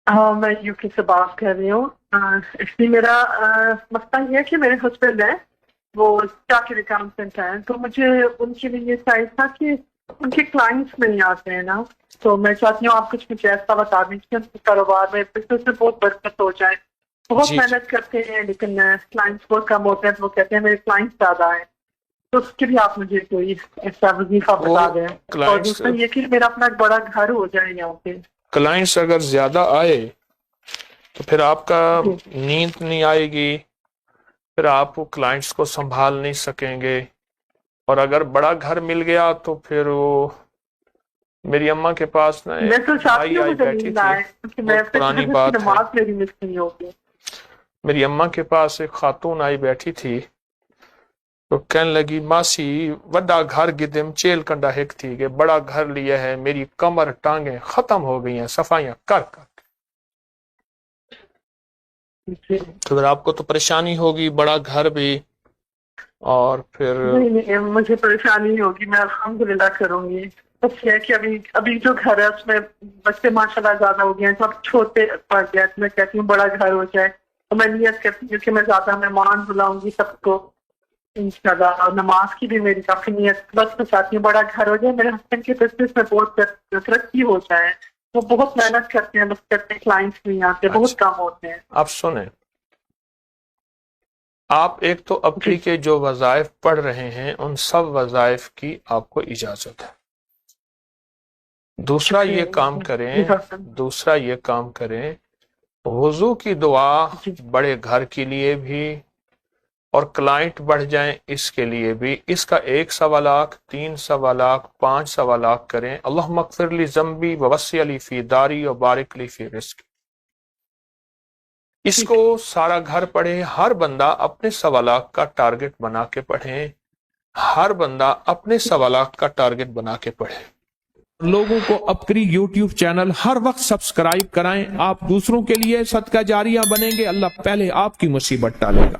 ہاں میں یوکی سے بات کر رہی ہوں. ایکچولی میرا مسئلہ یہ ہے کہ میرے ہسبینڈ ہیں وہ چارٹرڈ اکاؤنٹنٹ ہیں، تو مجھے ان کے لیے یہ چاہیے تھا کہ ان کے کلائنٹس نہیں آتے ہیں نا، تو میں چاہتی ہوں آپ کچھ مجھے ایسا بتا دیں کہ ان کے کاروبار میں بزنس میں بہت برکت ہو جائے. بہت جی محنت کرتے ہیں لیکن کلائنٹس بہت کم ہوتے ہیں، تو وہ کہتے ہیں میرے کلائنٹس زیادہ ہیں، تو اس کے لیے آپ مجھے کوئی ایسا وظیفہ وہ بتا دیں. اور کلائنٹس دوسرا یہ کہ میرا اپنا ایک بڑا گھر ہو جائے یہاں پہ. کلائنٹس اگر زیادہ آئے تو پھر آپ کا جی نیند نہیں آئے گی، پھر آپ کلائنٹس کو سنبھال نہیں سکیں گے. اور اگر بڑا گھر مل گیا تو پھر وہ میری اماں کے پاس نا میں تو چاہتی مائی ہوں آئی مجھے بیٹھی نیند تھی، آئے کیونکہ میں بہت پھر پرانی تہجد کی بات ہے. نماز میری مس نہیں ہوگی. میری اماں کے پاس ایک خاتون آئی بیٹھی تھی تو کہنے لگی ماسی وڈا گھر گدم چیل کنڈا ہک تھی کہ بڑا گھر لیا ہے، میری کمر ٹانگیں ختم ہو گئی ہیں صفائیاں کر کر. جی. تو پھر آپ کو تو پریشانی ہوگی، بڑا گھر بھی، اور پھر نہیں نہیں مجھے پریشانی نہیں ہوگی، میں الحمدللہ کروں گی. بس یہ ہے کہ ابھی جو گھر ہے اس میں بچے ماشاءاللہ زیادہ ہو گئے ہیں، سب چھوٹے پڑ گئے، تو میں کہتی ہوں بڑا گھر ہو جائے. تو میں نیت کرتی ہوں کہ میں زیادہ مہمان بلاؤں گی سب کو انشاءاللہ، اور نماز کی بھی میری کافی نیت. بس میں چاہتی ہوں بڑا گھر ہو جائے، میرے ہسبینڈ کے بزنس میں بہت ترقی ہو جائے. وہ بہت محنت کرتے ہیں، بس کرتے ہیں کلائنٹس نہیں آتے، بہت اچھا کم ہوتے ہیں. آپ سنیں، آپ ایک تو جی اپری کے جو وظائف پڑھ رہے ہیں ان سب وظائف کی آپ کو اجازت ہے. دوسرا جی یہ کام جی کریں، حسن. دوسرا یہ کام کریں، وضو کی دعا جی بڑے گھر کے لیے بھی اور کلائنٹ بڑھ جائیں اس کے لیے بھی، اس کا 1 سوا لاکھ 3 سوا لاکھ 5 سوا لاکھ کریں. اللہم اغفر لی ذنبی ووسع لی فی داری وبارک لی فی رزق. اس ٹھیک کو ہے. سارا گھر پڑھے، ہر بندہ اپنے سوا لاکھ کا ٹارگٹ بنا کے پڑھیں، ہر بندہ اپنے سوا لاکھ کا ٹارگٹ بنا کے پڑھے. لوگوں کو اپری یوٹیوب چینل ہر وقت سبسکرائب کرائیں، آپ دوسروں کے لیے صدقہ جاریہ بنیں گے، اللہ پہلے آپ کی مصیبت ٹالے گا.